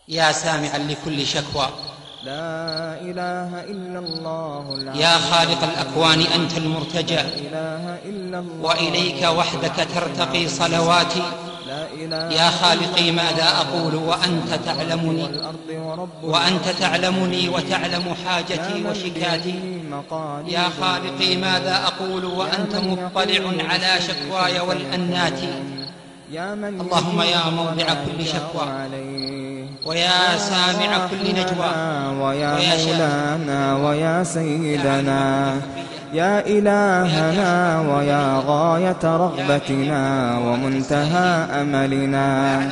يا سامعا لكل شكوى، لا إله إلا الله يا خالق الأكوان أنت المرتجى، وإليك وحدك ترتقي صلواتي. يا خالقي ماذا أقول وأنت تعلمني وتعلم حاجتي وشكاتي. يا خالقي ماذا أقول وأنت مطلع على شكواي والأنات. اللهم يا موضع كل شكوى، ويا سامع كل نجوى، ويا مولانا ويا سيدنا، يا إلهنا ويا غاية رغبتنا ومنتهى أملنا.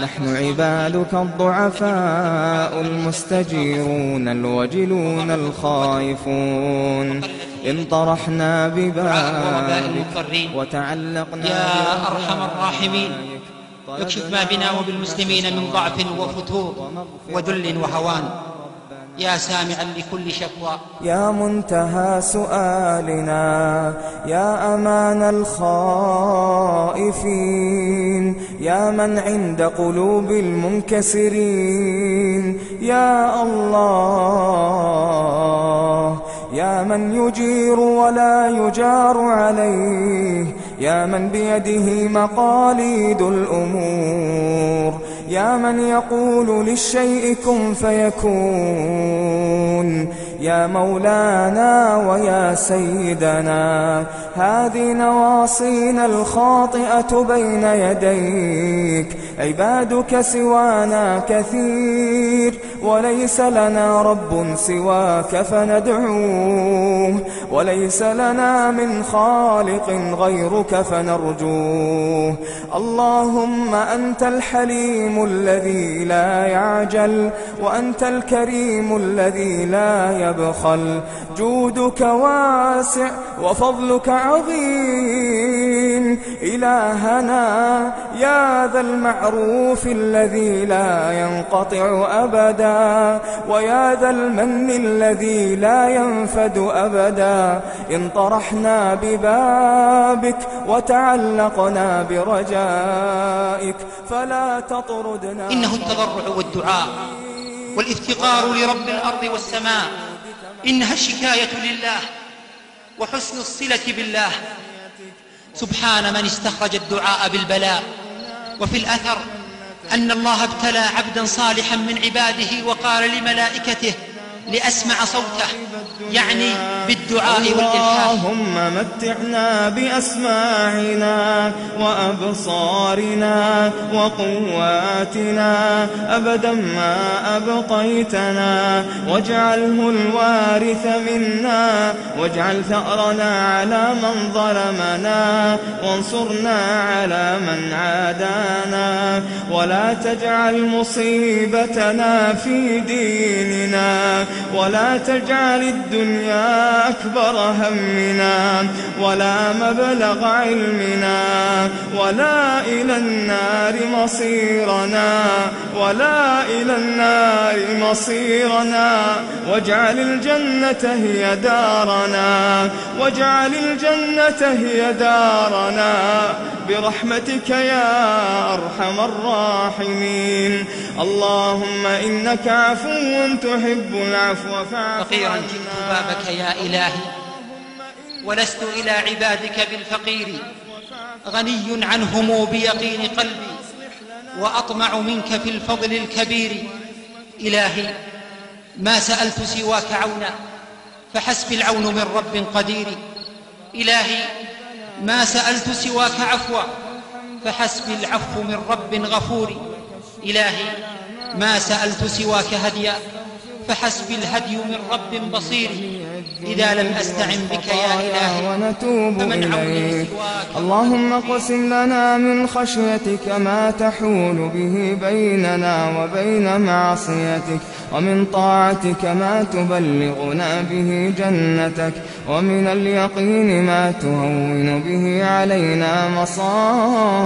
نحن عبادك الضعفاء المستجيرون الوجلون الخائفون، إن طرحنا ببابك وتعلقنا يا أرحم الراحمين، اكشف ما بنا وبالمسلمين من ضعف وفتور وذل وهوان. يا سامعا لكل شكوى، يا منتهى سؤالنا، يا أمان الخائفين، يا من عند قلوب المنكسرين. يا الله، يا من يجير ولا يجار عليه، يا من بيده مقاليد الأمور، يا من يقول للشيء كن فيكون. يا مولانا ويا سيدنا، هذه نواصينا الخاطئة بين يديك، عبادك سوانا كثير، وليس لنا رب سواك فندعوه، وليس لنا من خالق غيرك فنرجوه. اللهم أنت الحليم الذي لا يعجل، وأنت الكريم الذي لا يبخل، جودك واسع وفضلك عظيم. إلهنا يا ذا المعروف الذي لا ينقطع أبدا، ويا ذا المن الذي لا ينفد أبدا، إن طرحنا ببابك وتعلقنا برجائك فلا تطردنا. إنه التضرع والدعاء والافتقار لرب الأرض والسماء، إنها الشكاية لله وحسن الصلة بالله. سبحان من استخرج الدعاء بالبلاء. وفي الأثر أن الله ابتلى عبدا صالحا من عباده وقال لملائكته لأسمع صوته، يعني بالدعاء والإلحاح. اللهم متعنا بأسماعنا وأبصارنا وقواتنا أبدا ما أبقيتنا، واجعله الوارث منا، واجعل ثأرنا على من ظلمنا، وانصرنا على من عادانا، ولا تجعل مصيبتنا في ديننا، ولا تجعل الدنيا أكبر همنا ولا مبلغ علمنا، ولا إلى النار مصيرنا، ولا إلى النار مصيرنا. واجعل الجنة هي دارنا، واجعل الجنة هي دارنا برحمتك يا أرحم الراحمين. اللهم إنك عفو تحب العفو فاعف فقيرا جئت بابك يا إلهي، ولست إلى عبادك بالفقير، غني عنهم بيقين قلبي، وأطمع منك في الفضل الكبير. إلهي ما سألت سواك عونا، فحسبي العون من رب قدير. إلهي ما سألت سواك عفوا، فحسبي العفو من رب غفور. إلهي ما سألت سواك هديا، فحسبي الهدي من رب بصير. إذا لم أستعن بك يا إلهي ونتوب إليك. اللهم اقسم لنا من خشيتك ما تحول به بيننا وبين معصيتك، ومن طاعتك ما تبلغنا به جنتك، ومن اليقين ما تهون به علينا مصائب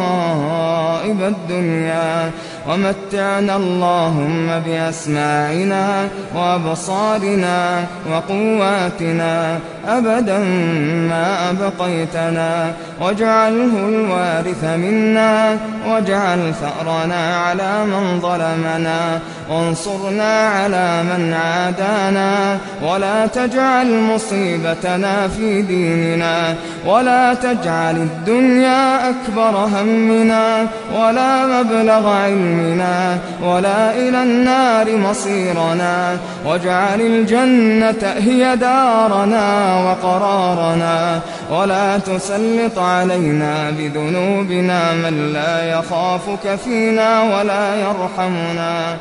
الدنيا. ومتعنا اللهم بأسماعنا وأبصارنا وقواتنا أبدا ما أبقيتنا، واجعله الوارث منا، واجعل ثأرنا على من ظلمنا، وانصرنا على من عادانا، ولا تجعل مصيبتنا في ديننا، ولا تجعل الدنيا أكبر همنا ولا مبلغ علمنا ولا إلى النار مصيرنا، واجعل الجنة هي دارنا وقرارنا، ولا تسلط علينا بذنوبنا من لا يخافك فينا ولا يرحمنا.